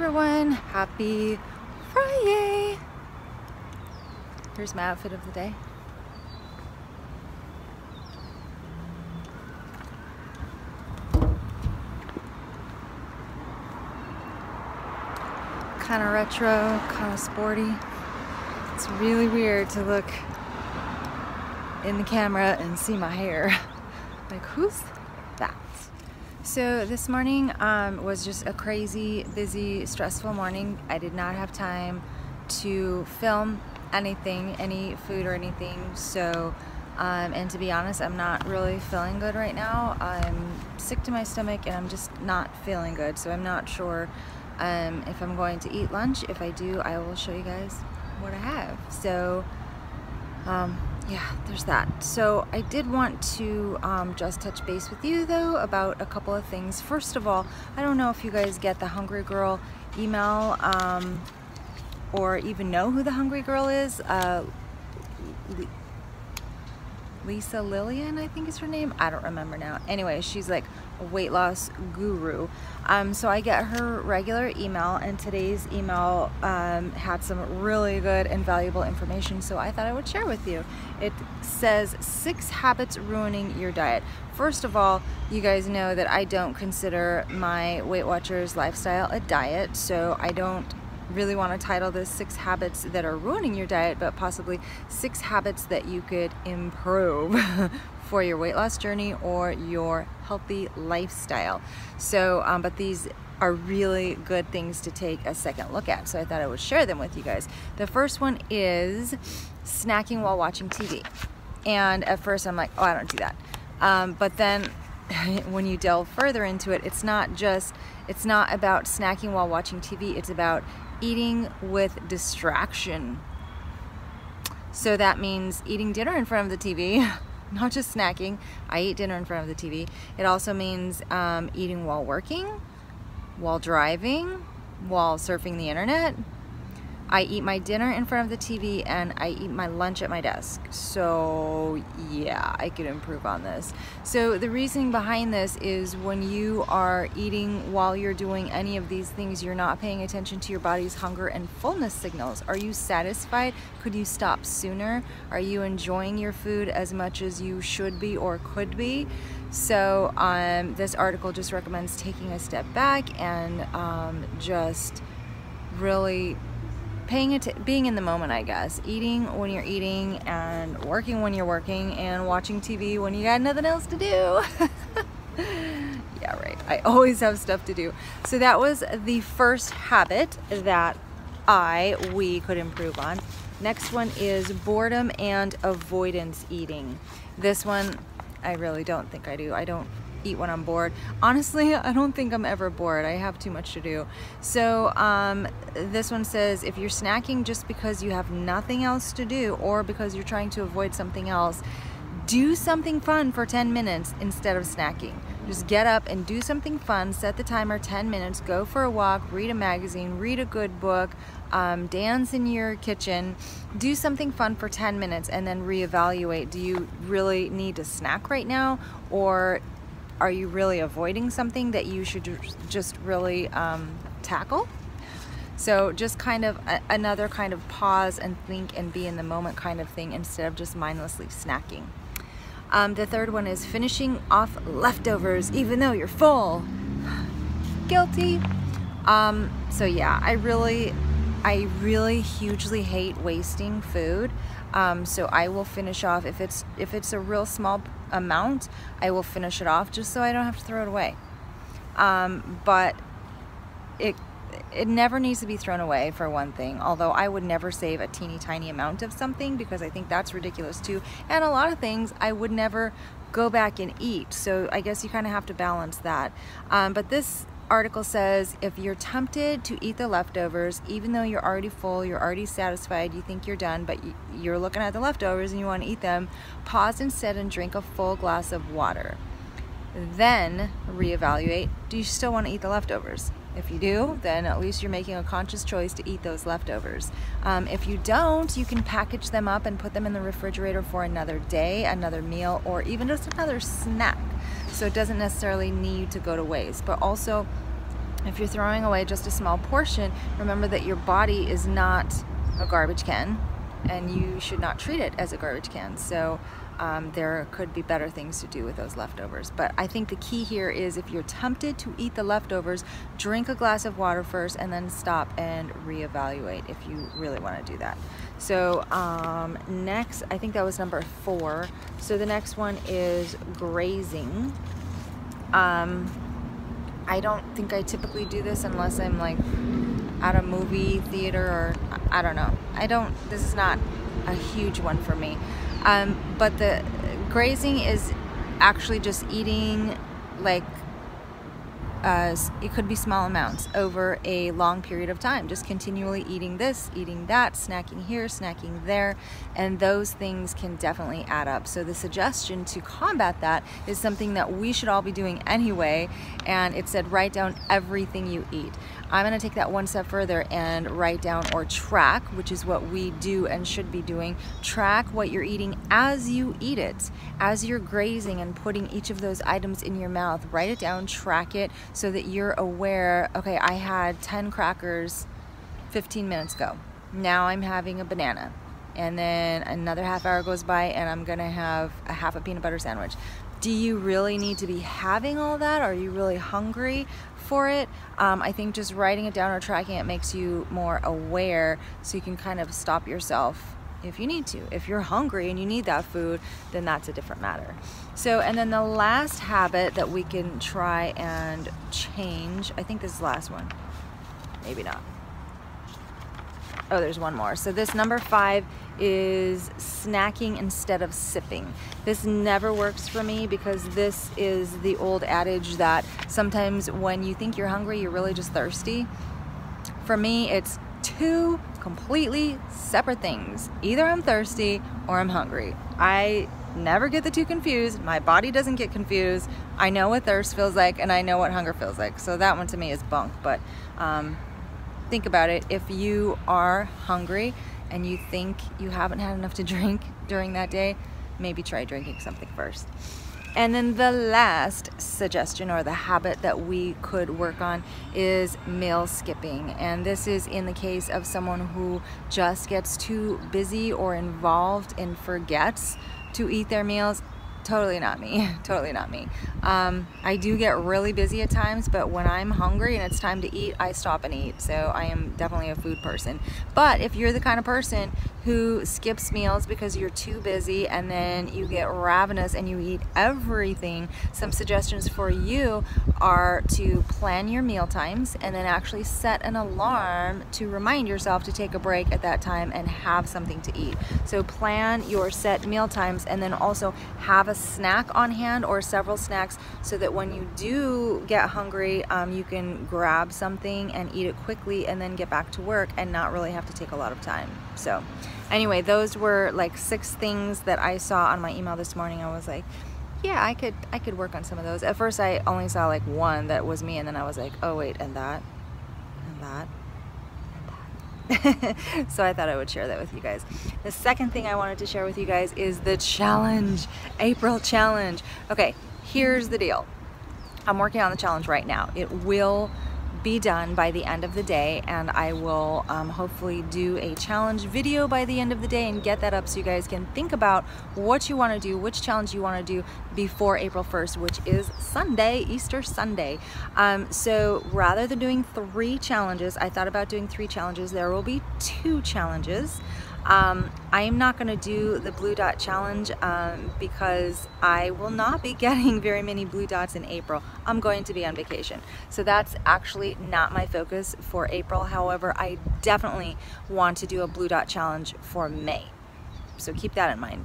everyone, happy Friday. Here's my outfit of the day. Kind of retro, kind of sporty. It's really weird to look in the camera and see my hair. Like, who's that? So this morning was just a crazy, busy, stressful morning. I did not have time to film anything, any food or anything. So, and to be honest, I'm not really feeling good right now. I'm sick to my stomach and I'm just not feeling good. So I'm not sure if I'm going to eat lunch. If I do, I will show you guys what I have. So, yeah, there's that. So I did want to just touch base with you though about a couple of things. First of all, I don't know if you guys get the Hungry Girl email or even know who the Hungry Girl is. Lisa Lillian, I think is her name. I don't remember now. Anyway, she's like a weight loss guru. So I get her regular email, and today's email had some really good and valuable information, so I thought I would share with you. It says 6 habits ruining your diet. First of all, you guys know that I don't consider my Weight Watchers lifestyle a diet, so I don't really want to title this 6 habits that are ruining your diet, but possibly 6 habits that you could improve for your weight loss journey or your healthy lifestyle. So, but these are really good things to take a second look at. So I thought I would share them with you guys. The first one is snacking while watching TV. And at first I'm like, oh, I don't do that. But then when you delve further into it, it's not about snacking while watching TV. It's about eating with distraction. So that means eating dinner in front of the TV, not just snacking. I eat dinner in front of the TV. It also means eating while working, while driving, while surfing the internet. I eat my dinner in front of the TV and I eat my lunch at my desk. So yeah, I could improve on this. So the reasoning behind this is when you are eating while you're doing any of these things, you're not paying attention to your body's hunger and fullness signals. Are you satisfied? Could you stop sooner? Are you enjoying your food as much as you should be or could be? So this article just recommends taking a step back and just really being in the moment, I guess. Eating when you're eating and working when you're working and watching TV when you got nothing else to do. Yeah, right. I always have stuff to do. So that was the first habit that we could improve on. Next one is boredom and avoidance eating. This one, I really don't think I do. I don't eat when I'm bored. Honestly, I don't think I'm ever bored. I have too much to do. So this one says if you're snacking just because you have nothing else to do or because you're trying to avoid something else, do something fun for 10 minutes instead of snacking. Just get up and do something fun, set the timer 10 minutes, go for a walk, read a magazine, read a good book, dance in your kitchen, do something fun for 10 minutes and then reevaluate. Do you really need to snack right now, or are you really avoiding something that you should just really tackle? So just kind of another kind of pause and think and be in the moment kind of thing instead of just mindlessly snacking. The third one is finishing off leftovers even though you're full. Guilty. So yeah, I really hugely hate wasting food. So I will finish off, if it's a real small amount, I will finish it off just so I don't have to throw it away. But it never needs to be thrown away, for one thing, although I would never save a teeny tiny amount of something because I think that's ridiculous too. And a lot of things I would never go back and eat. So I guess you kind of have to balance that. But this article says if you're tempted to eat the leftovers, even though you're already full, you're already satisfied, you think you're done, but you're looking at the leftovers and you want to eat them, pause instead and drink a full glass of water. Then reevaluate, do you still want to eat the leftovers? If you do, then at least you're making a conscious choice to eat those leftovers. If you don't, you can package them up and put them in the refrigerator for another day, another meal, or even just another snack. So it doesn't necessarily need to go to waste. But also, if you're throwing away just a small portion, remember that your body is not a garbage can, and you should not treat it as a garbage can. So there could be better things to do with those leftovers. But I think the key here is, if you're tempted to eat the leftovers, drink a glass of water first and then stop and reevaluate if you really want to do that. So next, I think that was number 4. So the next one is grazing. I don't think I typically do this unless I'm like at a movie theater, or I don't know. This is not a huge one for me. But the grazing is actually just eating, like, it could be small amounts over a long period of time, just continually eating this, eating that, snacking here, snacking there, and those things can definitely add up. So the suggestion to combat that is something that we should all be doing anyway, and it said write down everything you eat. I'm going to take that one step further and write down, or track, which is what we do and should be doing. Track what you're eating as you eat it. As you're grazing and putting each of those items in your mouth, write it down, track it, so that you're aware, okay, I had 10 crackers 15 minutes ago. Now I'm having a banana. And then another half hour goes by and I'm going to have a half a peanut butter sandwich. Do you really need to be having all that? Are you really hungry for it? I think just writing it down or tracking it makes you more aware, so you can kind of stop yourself if you need to. If you're hungry and you need that food, then that's a different matter. So, and then the last habit that we can try and change, I think this is the last one. Maybe not. Oh, there's one more. So this number 5 is snacking instead of sipping. This never works for me, because this is the old adage that sometimes when you think you're hungry, you're really just thirsty. For me, it's 2 completely separate things. Either I'm thirsty or I'm hungry. I never get the 2 confused. My body doesn't get confused. I know what thirst feels like and I know what hunger feels like. So that one to me is bunk. But think about it. If you are hungry and you think you haven't had enough to drink during that day, maybe try drinking something first. And then the last suggestion, or the habit that we could work on, is meal skipping. And this is in the case of someone who just gets too busy or involved and forgets to eat their meals. Totally not me. Totally not me. I do get really busy at times, but when I'm hungry and it's time to eat, I stop and eat. So I am definitely a food person. But if you're the kind of person who skips meals because you're too busy and then you get ravenous and you eat everything, some suggestions for you are to plan your meal times and then actually set an alarm to remind yourself to take a break at that time and have something to eat. So plan your set meal times, and then also have a snack on hand or several snacks, so that when you do get hungry, you can grab something and eat it quickly and then get back to work and not really have to take a lot of time. So anyway, those were like 6 things that I saw on my email this morning. I was like, yeah, I could work on some of those. At first I only saw like 1 that was me, and then I was like, oh wait, and that, and that, and that. So I thought I would share that with you guys. The second thing I wanted to share with you guys is the challenge, April challenge. Okay, here's the deal. I'm working on the challenge right now. It will be done by the end of the day, and I will hopefully do a challenge video by the end of the day and get that up so you guys can think about what you want to do, which challenge you want to do before April 1st, which is Sunday, Easter Sunday. So rather than doing 3 challenges, I thought about doing 3 challenges. There will be 2 challenges. I am not going to do the blue dot challenge because I will not be getting very many blue dots in April. I'm going to be on vacation. So that's actually not my focus for April. However, I definitely want to do a blue dot challenge for May. So keep that in mind.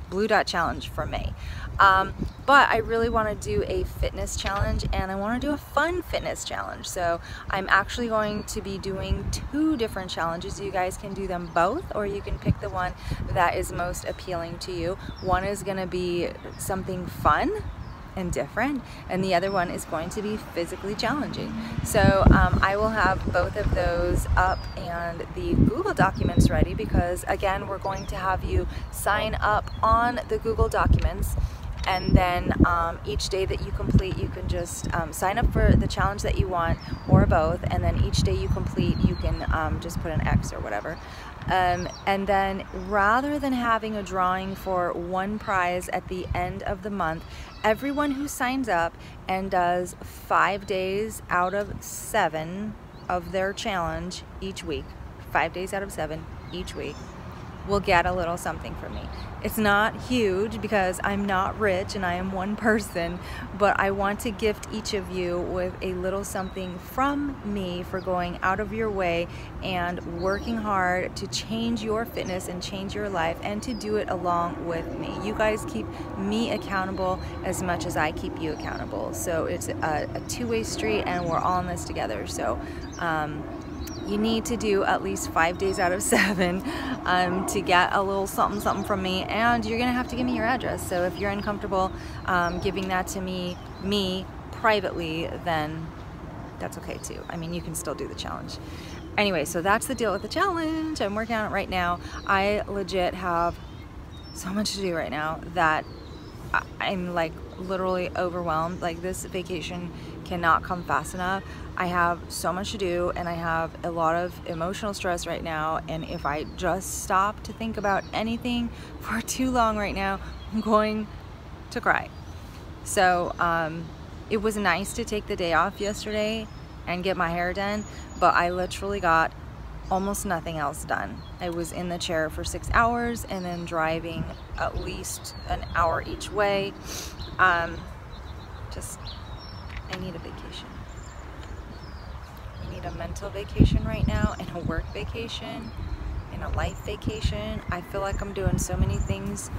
Blue dot challenge for May. But I really want to do a fitness challenge, and I want to do a fun fitness challenge. So I'm actually going to be doing 2 different challenges. You guys can do them both, or you can pick the one that is most appealing to you. One is going to be something fun and different, and the other one is going to be physically challenging. So I will have both of those up and the Google documents ready, because again, we're going to have you sign up on the Google documents, and then each day that you complete, you can just sign up for the challenge that you want, or both, and then each day you complete, you can just put an X or whatever. And then rather than having a drawing for one prize at the end of the month, everyone who signs up and does 5 days out of 7 of their challenge each week, 5 days out of 7 each week, will get a little something from me. It's not huge because I'm not rich and I am one person, but I want to gift each of you with a little something from me for going out of your way and working hard to change your fitness and change your life, and to do it along with me. You guys keep me accountable as much as I keep you accountable. So it's a two-way street, and we're all in this together. So you need to do at least 5 days out of 7 to get a little something from me, and you're gonna have to give me your address. So if you're uncomfortable giving that to me privately, then that's okay too. I mean, you can still do the challenge. Anyway, so that's the deal with the challenge. I'm working on it right now. I legit have so much to do right now that I'm like literally overwhelmed. Like, this vacation cannot come fast enough. I have so much to do, and I have a lot of emotional stress right now, and if I just stop to think about anything for too long right now, I'm going to cry. So it was nice to take the day off yesterday and get my hair done, but I literally got almost nothing else done. I was in the chair for 6 hours and then driving at least an hour each way. I need a vacation. I need a mental vacation right now, and a work vacation, and a life vacation. I feel like I'm doing so many things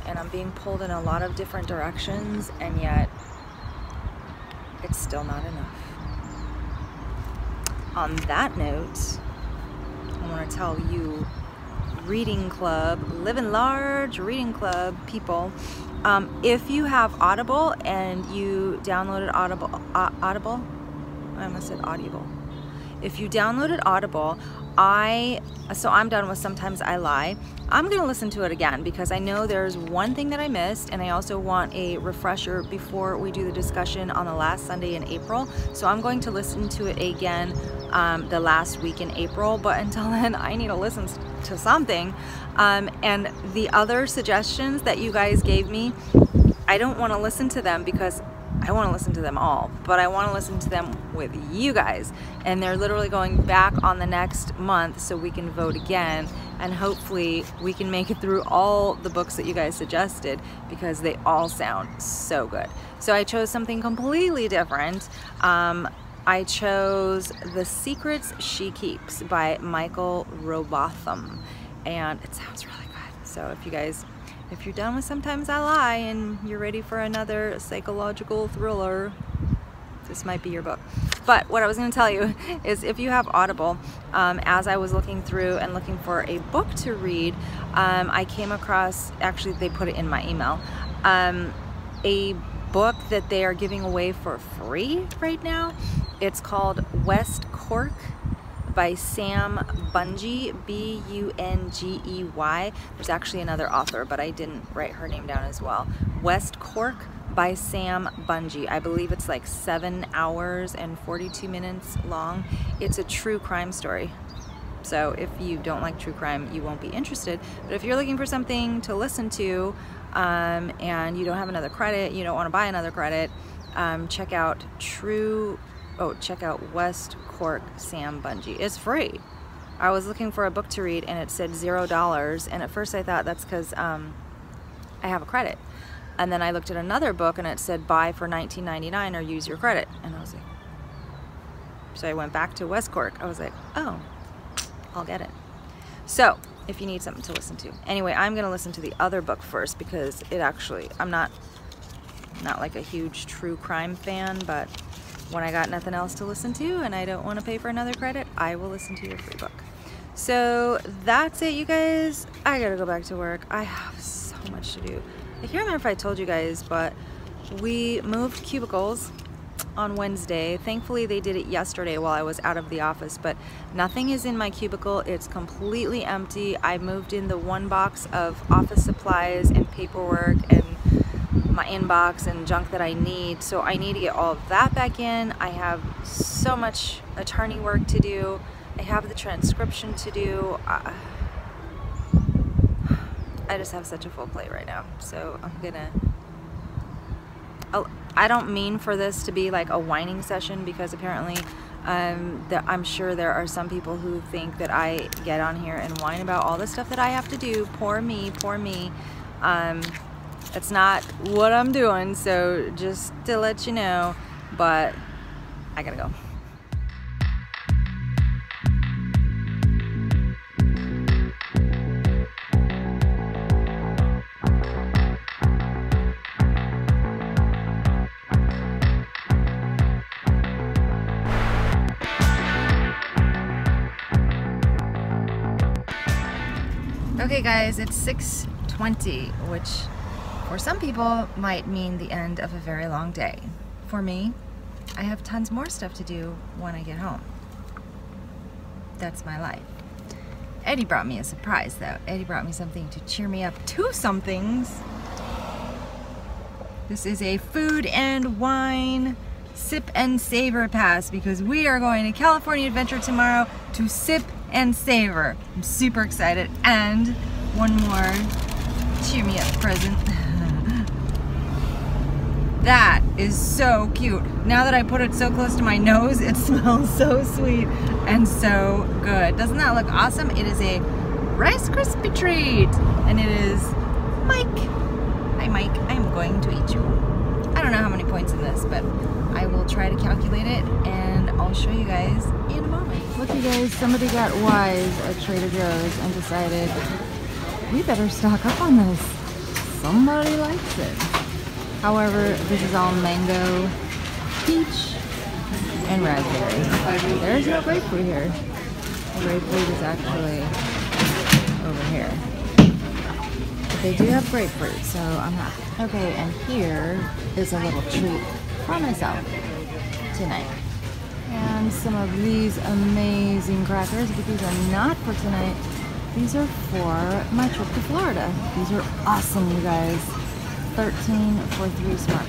and I'm being pulled in a lot of different directions, and yet it's still not enough. On that note, I want to tell you, reading club, living large reading club people, if you have Audible and you downloaded Audible, I almost said Audible. If you downloaded Audible, so I'm done with Sometimes I Lie. I'm gonna listen to it again because I know there's one thing that I missed, and I also want a refresher before we do the discussion on the last Sunday in April. So I'm going to listen to it again the last week in April, but until then I need to listen to something. And the other suggestions that you guys gave me, I don't want to listen to them because I want to listen to them all, but I want to listen to them with you guys, and they're literally going back on the next month so we can vote again, and hopefully we can make it through all the books that you guys suggested because they all sound so good. So I chose something completely different. I chose The Secrets She Keeps by Michael Robotham, and it sounds really good. So if you're done with Sometimes I Lie and you're ready for another psychological thriller, this might be your book. But what I was going to tell you is, if you have Audible, as I was looking through and looking for a book to read, I came across, actually they put it in my email, a book that they are giving away for free right now. It's called West Cork by Sam Bungey, B-U-N-G-E-Y. There's actually another author, but I didn't write her name down as well. West Cork by Sam Bungey. I believe it's like 7 hours and 42 minutes long. It's a true crime story. So if you don't like true crime, you won't be interested. But if you're looking for something to listen to, and you don't have another credit, you don't want to buy another credit, check out West Cork Sam Bungey. It's free. I was looking for a book to read and it said $0, and at first I thought that's because I have a credit. And then I looked at another book and it said buy for $19.99 or use your credit, and I was like, so I went back to West Cork. I was like, oh, I'll get it. So if you need something to listen to. Anyway, I'm gonna listen to the other book first because it actually, I'm not like a huge true crime fan, but when I got nothing else to listen to and I don't want to pay for another credit, I will listen to your free book. So that's it, you guys. I gotta go back to work. I have so much to do. I can't remember if I told you guys, but we moved cubicles on Wednesday. Thankfully they did it yesterday while I was out of the office, but nothing is in my cubicle. It's completely empty. I moved in the one box of office supplies and paperwork and my inbox and junk that I need. So I need to get all of that back in. I have so much attorney work to do. I have the transcription to do. I just have such a full plate right now. So I'm gonna, I don't mean for this to be like a whining session, because apparently I'm sure there are some people who think that I get on here and whine about all the stuff that I have to do. Poor me, poor me. It's not what I'm doing, so just to let you know, but I gotta go. Okay guys, it's 6:20, which for some people might mean the end of a very long day. For me, I have tons more stuff to do when I get home. That's my life. Eddie brought me a surprise though. Eddie brought me something to cheer me up. Two somethings. This is a food and wine sip and savor pass, because we are going to California Adventure tomorrow to sip and savor. I'm super excited. And one more cheer me up present. That is so cute. Now that I put it so close to my nose, it smells so sweet and so good. Doesn't that look awesome? It is a Rice Krispie treat, and it is Mike. Hi Mike, I am going to eat you. I don't know how many points in this, but I will try to calculate it and I'll show you guys in a moment. Look you guys, somebody got wise at Trader Joe's and decided we better stock up on this. Somebody likes it. However, this is all mango, peach, and raspberry. There's no grapefruit here. The grapefruit is actually over here. But they do have grapefruit, so I'm happy. Okay, and here is a little treat for myself tonight. And some of these amazing crackers, but these are not for tonight. These are for my trip to Florida. These are awesome, you guys. 13 for 3 smart.